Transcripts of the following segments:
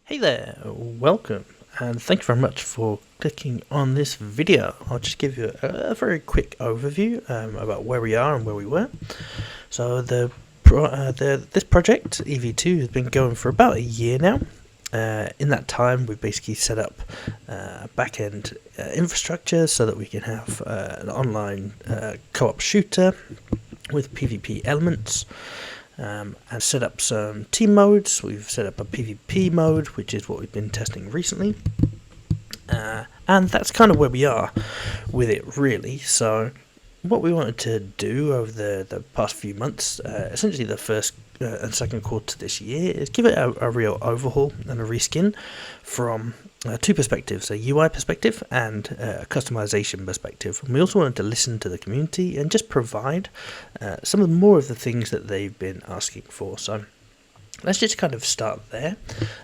Hey there, welcome, and thank you very much for clicking on this video. I'll just give you a very quick overview about where we are and where we were. So this project, EV2, has been going for about a year now. In that time, we've basically set up back-end infrastructure so that we can have an online co-op shooter with PvP elements. And set up some team modes. We've set up a PvP mode, which is what we've been testing recently. And that's kind of where we are with it, really. So what we wanted to do over the past few months, essentially the first and second quarter this year, is give it a real overhaul and a reskin from two perspectives, a UI perspective and a customization perspective. And we also wanted to listen to the community and just provide some more of the things that they've been asking for. So let's just kind of start there.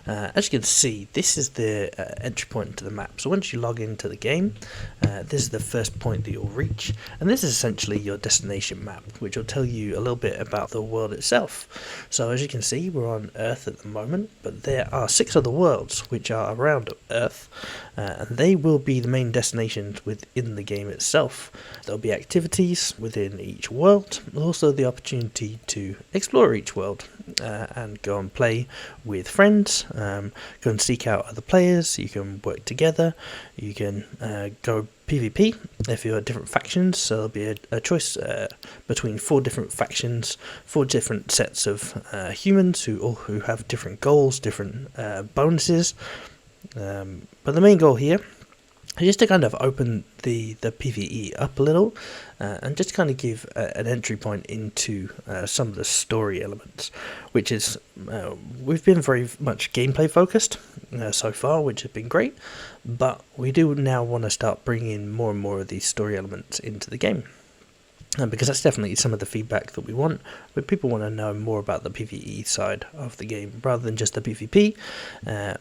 As you can see, this is the entry point into the map. So once you log into the game, this is the first point that you'll reach. And this is essentially your destination map, which will tell you a little bit about the world itself. So as you can see, we're on Earth at the moment, but there are 6 other worlds which are around Earth. And they will be the main destinations within the game itself. There'll be activities within each world, also the opportunity to explore each world and go and play with friends, go and seek out other players. You can work together, you can go PvP if you're different factions, so there'll be a choice between 4 different factions, 4 different sets of humans who have different goals, different bonuses, but the main goal here is just to kind of open the PvE up a little and just kind of give an entry point into some of the story elements, which is we've been very much gameplay focused so far, which has been great, but we do now want to start bringing more and more of these story elements into the game. Because that's definitely some of the feedback that we want, but people want to know more about the PvE side of the game rather than just the PvP,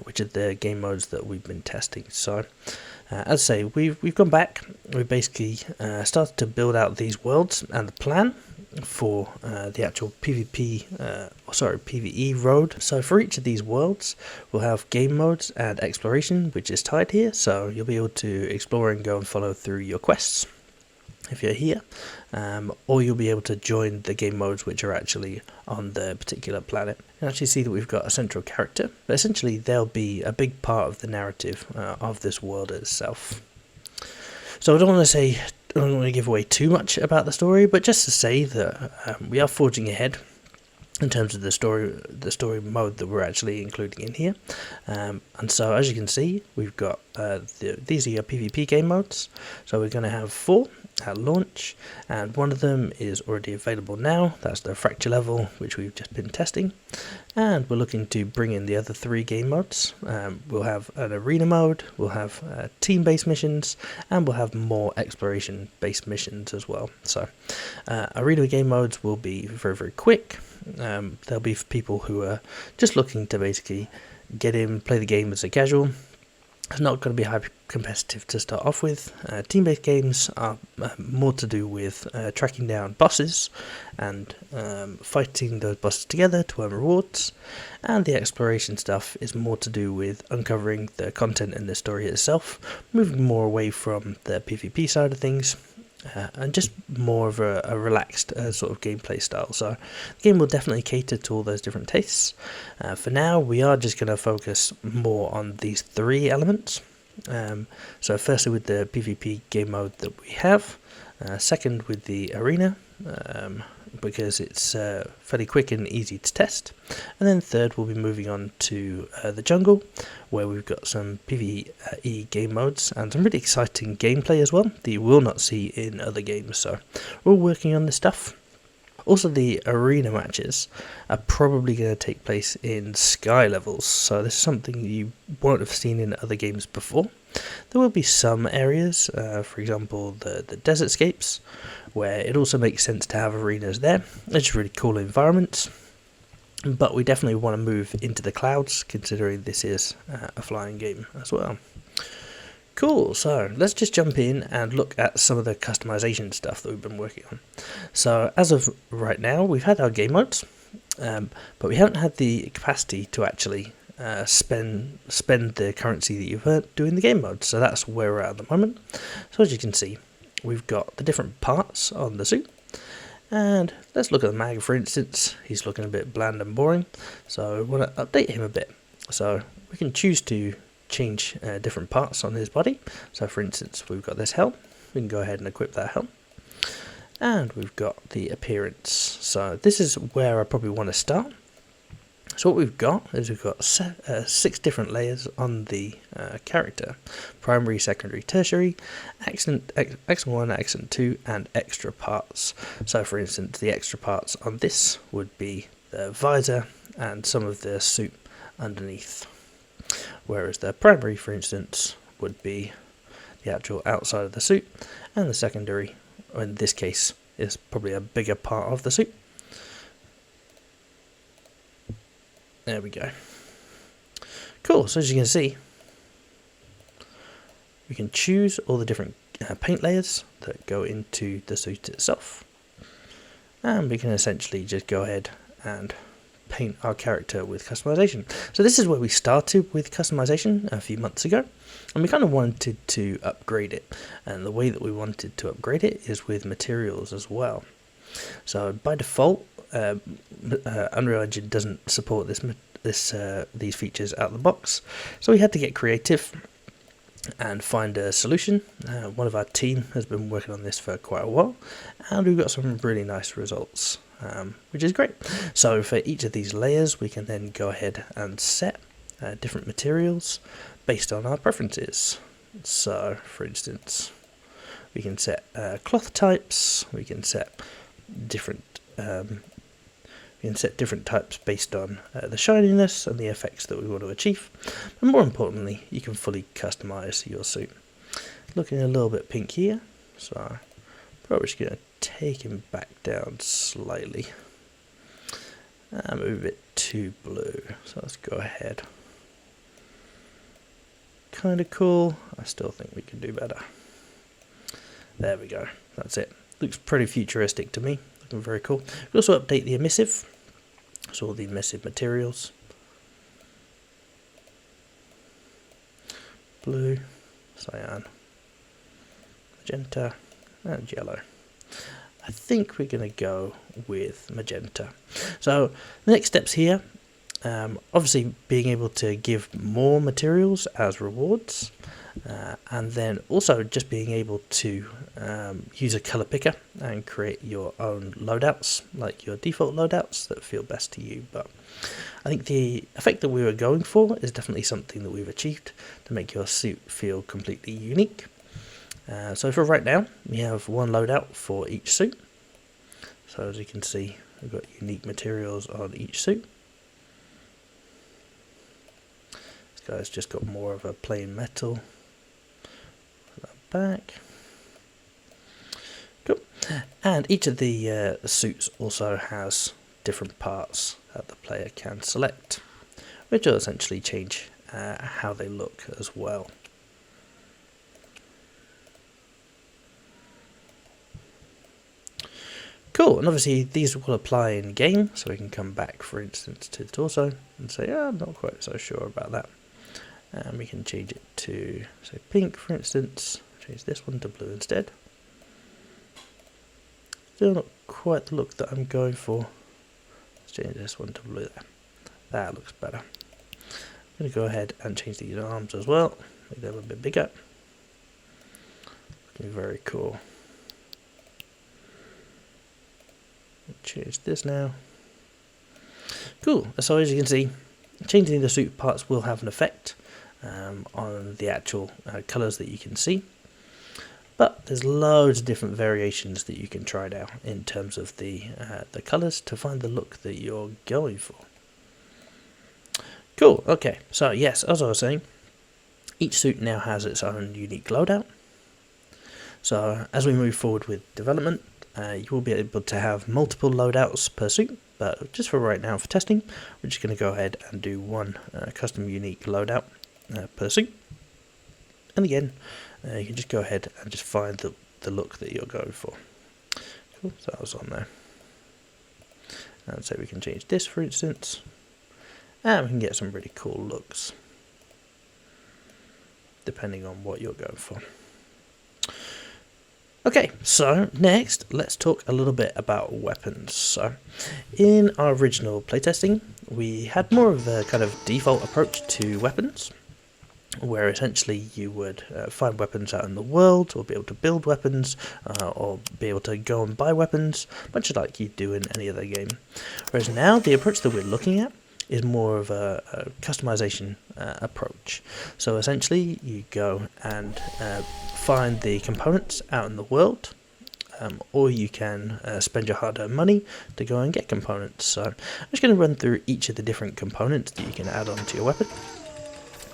which are the game modes that we've been testing. So, as I say, we've gone back. We basically started to build out these worlds and the plan for the actual PvE road. So for each of these worlds, we'll have game modes and exploration, which is tied here. So you'll be able to explore and go and follow through your quests if you're here, or you'll be able to join the game modes which are actually on the particular planet. You can actually see that we've got a central character, but essentially they'll be a big part of the narrative of this world itself. So I don't want to give away too much about the story, but just to say that we are forging ahead in terms of the story mode that we're actually including in here. And so as you can see, we've got these are your PvP game modes. So we're going to have 4 at launch, and one of them is already available now. That's the fracture level, which we've just been testing, and we're looking to bring in the other 3 game modes. We'll have an arena mode, we'll have team-based missions, and we'll have more exploration-based missions as well. So arena game modes will be very, very quick. They'll be for people who are just looking to basically get in, play the game as a casual. It's not going to be hyper competitive to start off with. Team-based games are more to do with tracking down bosses and fighting those bosses together to earn rewards, and the exploration stuff is more to do with uncovering the content in the story itself, moving more away from the PvP side of things, and just more of a relaxed sort of gameplay style. So the game will definitely cater to all those different tastes. For now, we are just going to focus more on these 3 elements. So firstly with the PvP game mode that we have, second with the arena, because it's fairly quick and easy to test, and then third we'll be moving on to the jungle, where we've got some PvE game modes and some really exciting gameplay as well that you will not see in other games. So we're all working on this stuff. Also, the arena matches are probably going to take place in sky levels, so this is something you won't have seen in other games before. There will be some areas, for example the desertscapes, where it also makes sense to have arenas there. It's just really cool environments, but we definitely want to move into the clouds, considering this is a flying game as well. Cool, so let's just jump in and look at some of the customization stuff that we've been working on. So as of right now, we've had our game modes, but we haven't had the capacity to actually spend the currency that you've earned doing the game mode. So that's where we're at the moment. So as you can see, we've got the different parts on the suit. And let's look at the mag, for instance. He's looking a bit bland and boring, so we want to update him a bit. So we can choose to change different parts on his body. So for instance, we've got this helm. We can go ahead and equip that helm. And we've got the appearance. So this is where I probably want to start. So what we've got is we've got 6 different layers on the character: primary, secondary, tertiary, accent 1, accent 2, and extra parts. So for instance, the extra parts on this would be the visor and some of the suit underneath, whereas the primary, for instance, would be the actual outside of the suit, and the secondary, in this case, is probably a bigger part of the suit. There we go. Cool, so as you can see, we can choose all the different paint layers that go into the suit itself. And we can essentially just go ahead and paint our character with customization. So this is where we started with customization a few months ago, and we kind of wanted to upgrade it. And the way that we wanted to upgrade it is with materials as well. So by default, Unreal Engine doesn't support these features out of the box, so we had to get creative and find a solution. One of our team has been working on this for quite a while, and we've got some really nice results, which is great. So for each of these layers, we can then go ahead and set different materials based on our preferences. So for instance, we can set cloth types, we can set different types based on the shininess and the effects that we want to achieve. And more importantly, you can fully customize your suit. Looking a little bit pink here, so probably just going to take him back down slightly and move it to blue. So let's go ahead. Kind of cool. I still think we can do better. There we go. That's it. Looks pretty futuristic to me. Looking very cool. We also update the emissive. So all the emissive materials. Blue, cyan, magenta, and yellow. I think we're going to go with magenta. So the next steps here, obviously being able to give more materials as rewards, and then also just being able to use a color picker and create your own loadouts, like your default loadouts that feel best to you. But I think the effect that we were going for is definitely something that we've achieved to make your suit feel completely unique. So for right now, we have one loadout for each suit. So as you can see, we've got unique materials on each suit. This guy's just got more of a plain metal. Back. Cool. And each of the suits also has different parts that the player can select, which will essentially change how they look as well. Cool, and obviously these will apply in game, so we can come back, for instance, to the torso and say, I'm not quite so sure about that. And we can change it to, say, pink, for instance. Change this one to blue instead. Still not quite the look that I'm going for. Let's change this one to blue there. That looks better. I'm going to go ahead and change these arms as well. Make them a bit bigger. Looking very cool. Change this now. Cool. So as you can see, changing the suit parts will have an effect on the actual colours that you can see. But there's loads of different variations that you can try now in terms of the colours to find the look that you're going for. Cool, okay, so yes, as I was saying, each suit now has its own unique loadout. So as we move forward with development, you will be able to have multiple loadouts per suit, but just for right now, for testing, we're just going to go ahead and do one custom unique loadout per suit. And again, you can just go ahead and just find the look that you're going for. Cool, so that was on there. And so we can change this, for instance, and we can get some really cool looks depending on what you're going for. Okay, so next let's talk a little bit about weapons. So in our original playtesting, we had more of a kind of default approach to weapons, where essentially you would find weapons out in the world, or be able to build weapons, or be able to go and buy weapons, much like you do in any other game. Whereas now the approach that we're looking at is more of a customization approach. So essentially you go and find the components out in the world, or you can spend your hard-earned money to go and get components. So I'm just going to run through each of the different components that you can add onto your weapon.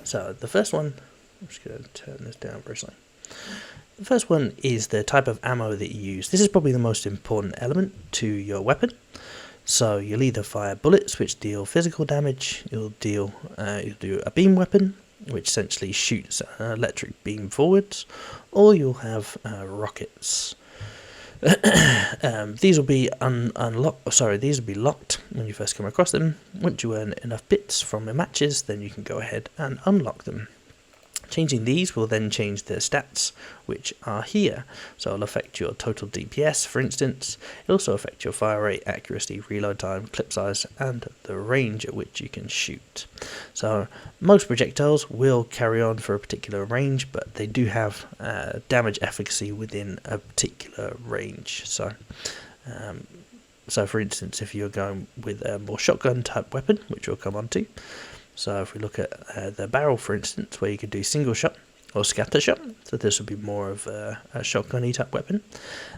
So the first one, I'm just going to turn this down very slightly. The first one is the type of ammo that you use. This is probably the most important element to your weapon. So you'll either fire bullets, which deal physical damage. You'll do a beam weapon, which essentially shoots an electric beam forwards, or you'll have rockets. These will be these will be locked when you first come across them. Once you earn enough bits from the matches, then you can go ahead and unlock them. Changing these will then change the stats, which are here. So it'll affect your total DPS, for instance. It'll also affect your fire rate, accuracy, reload time, clip size, and the range at which you can shoot. So most projectiles will carry on for a particular range, but they do have damage efficacy within a particular range. So for instance, if you're going with a more shotgun type weapon, which we'll come on to, so if we look at the barrel, for instance, where you could do single shot or scatter shot, so this would be more of a shotgun-y type weapon,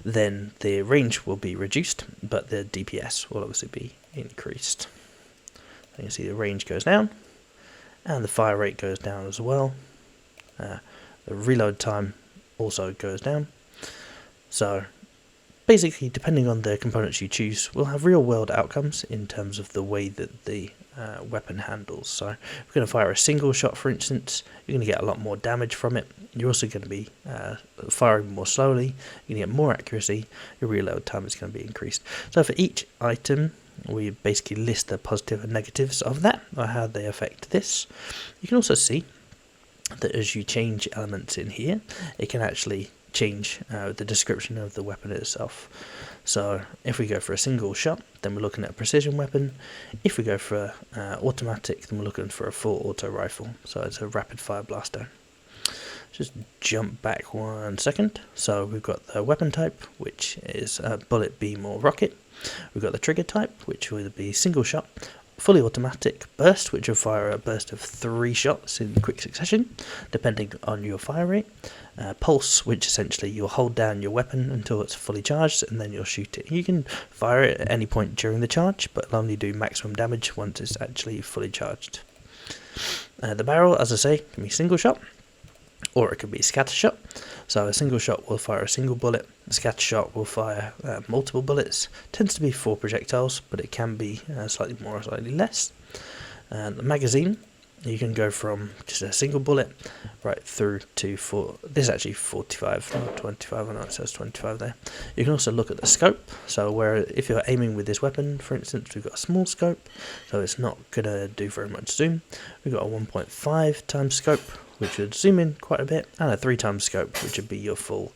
then the range will be reduced, but the DPS will obviously be increased. So you can see the range goes down, and the fire rate goes down as well. The reload time also goes down. So basically, depending on the components you choose, will have real-world outcomes in terms of the way that the weapon handles. So if we're going to fire a single shot, for instance, you're going to get a lot more damage from it. You're also going to be firing more slowly. You're going to get more accuracy. Your reload time is going to be increased. So for each item, we basically list the positive and negatives of that, or how they affect this. You can also see that as you change elements in here, it can actually change the description of the weapon itself. So if we go for a single shot, then we're looking at a precision weapon. If we go for automatic, then we're looking for a full auto rifle. So it's a rapid fire blaster. Just jump back 1 second. So we've got the weapon type, which is a bullet, beam, or rocket. We've got the trigger type, which will be single shot, fully automatic, burst, which will fire a burst of 3 shots in quick succession, depending on your fire rate. Pulse, which essentially you'll hold down your weapon until it's fully charged, and then you'll shoot it. You can fire it at any point during the charge, but it'll only do maximum damage once it's actually fully charged. The barrel, as I say, can be single shot, or it could be scatter shot. So a single shot will fire a single bullet, a scatter shot will fire multiple bullets. Tends to be 4 projectiles, but it can be slightly more or slightly less. The magazine, you can go from just a single bullet right through to this is actually 45, not 25, I know it says 25 there. You can also look at the scope, so where if you're aiming with this weapon, for instance, we've got a small scope, so it's not going to do very much zoom. We've got a 1.5 times scope, which would zoom in quite a bit, and a 3 times scope, which would be your full.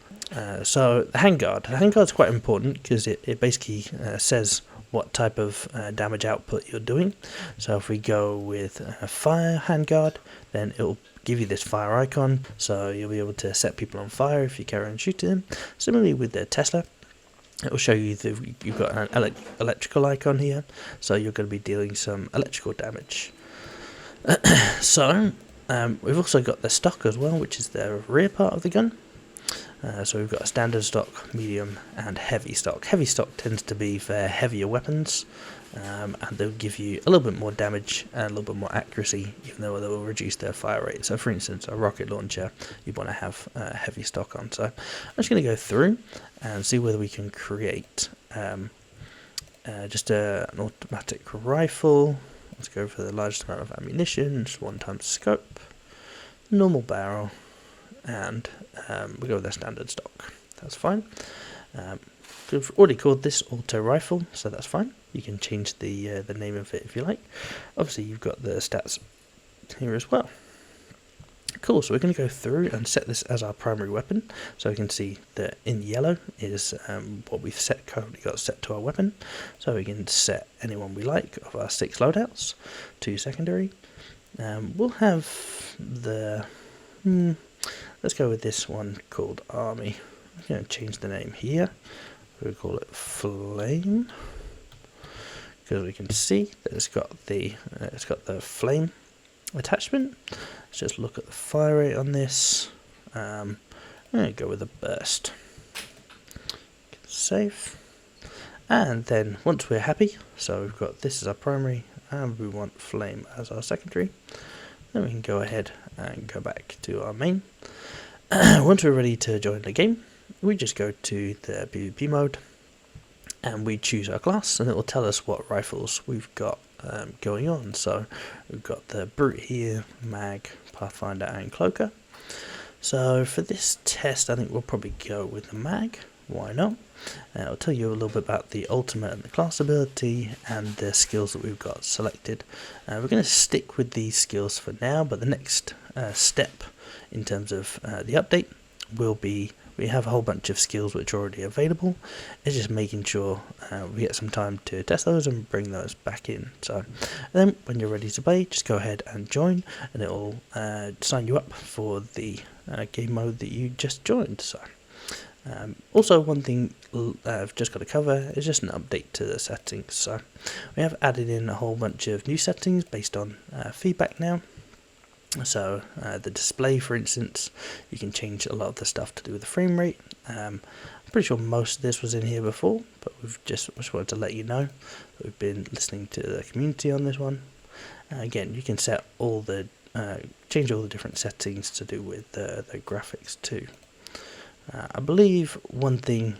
So the handguard's quite important because it basically says what type of damage output you're doing. So if we go with a fire handguard, then it will give you this fire icon, so you'll be able to set people on fire if you carry on shooting them. Similarly with the Tesla, it will show you that you've got an electrical icon here, so you're going to be dealing some electrical damage. So we've also got the stock as well, which is the rear part of the gun. So we've got a standard stock, medium, and heavy stock. Heavy stock tends to be for heavier weapons, and they'll give you a little bit more damage and a little bit more accuracy, even though they will reduce their fire rate. So for instance, a rocket launcher, you want to have heavy stock on. So I'm just going to go through and see whether we can create just an automatic rifle. Let's go for the largest amount of ammunition, just 1 times scope, normal barrel, and we go with the standard stock. That's fine. We've already called this auto rifle, so that's fine. You can change the name of it if you like. Obviously, you've got the stats here as well. Cool, so we're going to go through and set this as our primary weapon. So we can see that in yellow is what we've currently got set to our weapon. So we can set anyone we like of our 6 loadouts to secondary. We'll have the... let's go with this one called Army. I'm going to change the name here. We'll call it Flame, because we can see that it's got the flame attachment. Let's just look at the fire rate on this. I'm going to go with a burst. Save. And then once we're happy, so we've got this as our primary and we want flame as our secondary, then we can go ahead and go back to our main. Once we're ready to join the game, we just go to the PvP mode and we choose our class, and it will tell us what rifles we've got going on. So we've got the Brute here, Mag, Pathfinder and Cloaker. So for this test I think we'll probably go with the Mag, why not? I'll tell you a little bit about the ultimate and the class ability and the skills that we've got selected. We're going to stick with these skills for now, but the next step in terms of the update will be, we have a whole bunch of skills which are already available. It's just making sure we get some time to test those and bring those back in. So then when you're ready to play, just go ahead and join, and it will sign you up for the game mode that you just joined. So also one thing I've just got to cover is just an update to the settings. So we have added in a whole bunch of new settings based on feedback now. So the display, for instance, you can change a lot of the stuff to do with the frame rate. I'm pretty sure most of this was in here before, but we've just wanted to let you know that we've been listening to the community on this one. Again, you can set all the change all the different settings to do with the graphics too. I believe one thing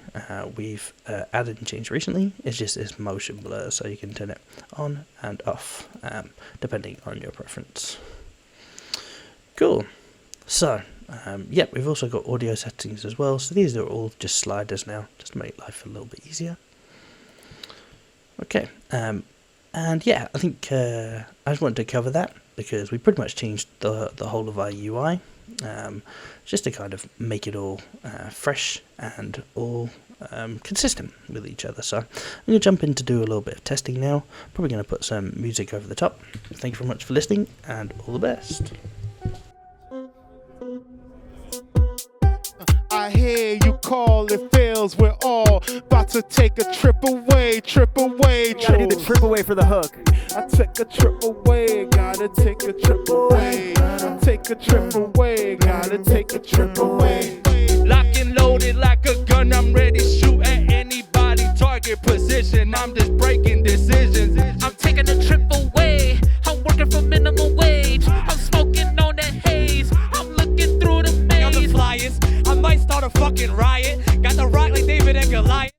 we've added and changed recently is just this motion blur, so you can turn it on and off depending on your preference. Cool. So, yep, we've also got audio settings as well. So these are all just sliders now, just to make life a little bit easier. Okay, and yeah, I think I just wanted to cover that because we pretty much changed the whole of our UI, just to kind of make it all fresh and all consistent with each other. So I'm going to jump in to do a little bit of testing now. Probably going to put some music over the top. Thank you very much for listening, and all the best. I hear you call, it fails, we're all about to take a trip away, Gotta do the trip away for the hook. I take a trip away, gotta take a trip away. Take a trip away, gotta take a trip away. Lock and loaded like a gun, I'm ready to shoot at anybody, target position, I'm just breaking decisions. I'm taking a trip away, I'm working for minimum wage, I'm smoking on that haze, I'm looking through the maze. On the flyers, I might start a fucking riot, got the rock like David and Goliath.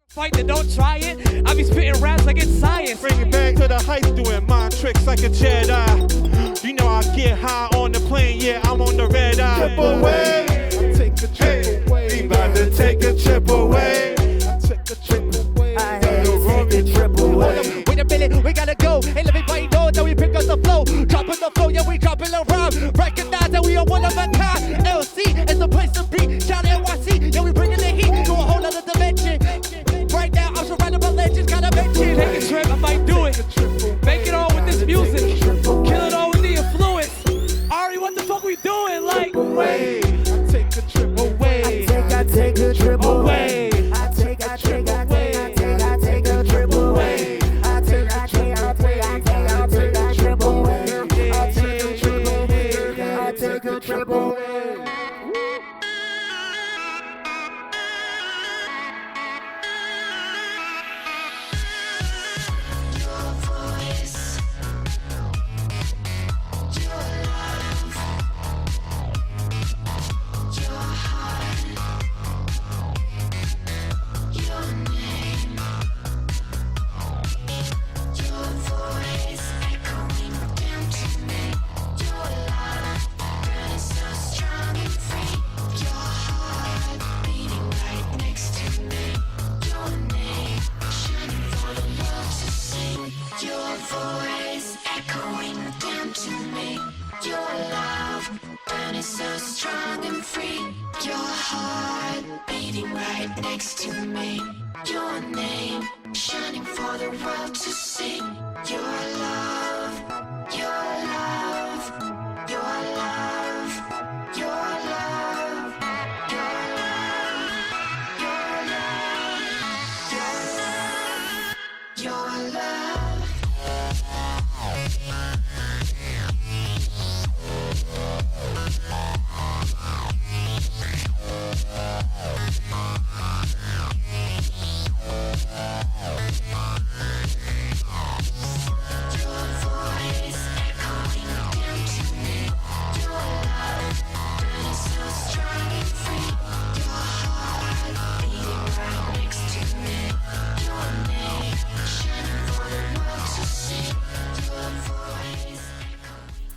Fight that don't try it, I be spitting raps like it's science. Bring it back to the heights, doing mind tricks like a Jedi. You know I get high on the plane, yeah, I'm on the red eye. Trip away, I take a trip away. We about to take a trip away. I take a trip away. I had to take a trip away. Wait a minute, we gotta go, and everybody know that we pick up the flow. Dropping the flow, yeah, we dropping around. Recognize that we are one of a kind. LC is the place to be, shout NYC, yeah, we bringing the heat to a whole other dimension. Right now, I'm surrounded by legends, gotta mention. Take a trip, I might do it. Make it all with this music. Kill it all with the influence. Ari, what the fuck we doing? Like, Away, I take a trip away. I take a trip away. I take a trip away. I take a trip away. I take a trip away. I take a trip away. I take a trip away. I take a trip away. next to me. Your name shining for the world to see. Your love, your love, your love, your love, your love, your love, your love, your love. Your voice echoing down to me. Your love burning so strong and free. Your heart beating right next to me. Your name shining for the world to see. Your voice echoing.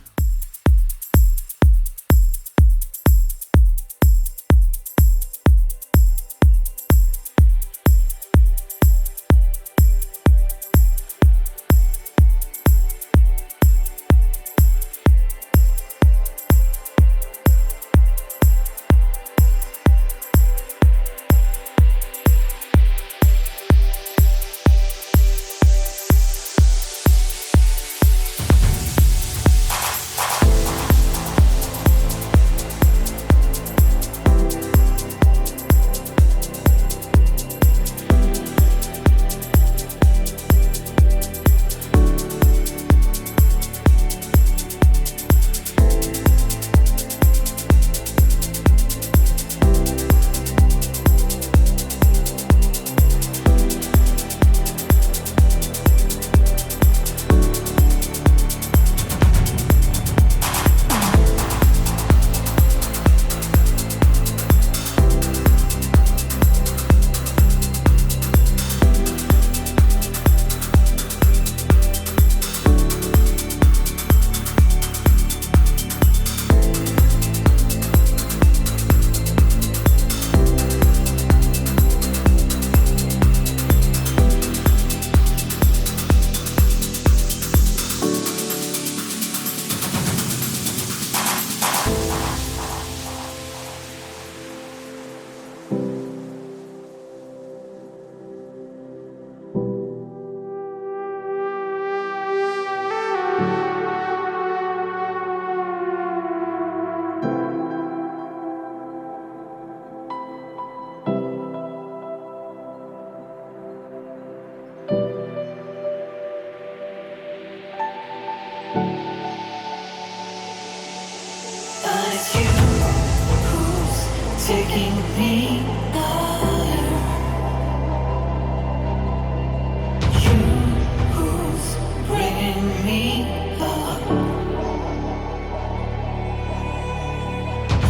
But it's you who's taking me higher. You who's bringing me up.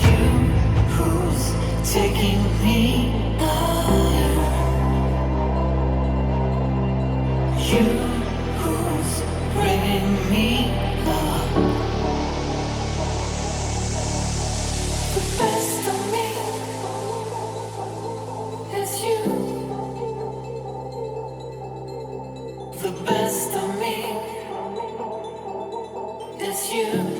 You who's taking me higher. You who's bringing me up. The best of me is you. The best of me is you.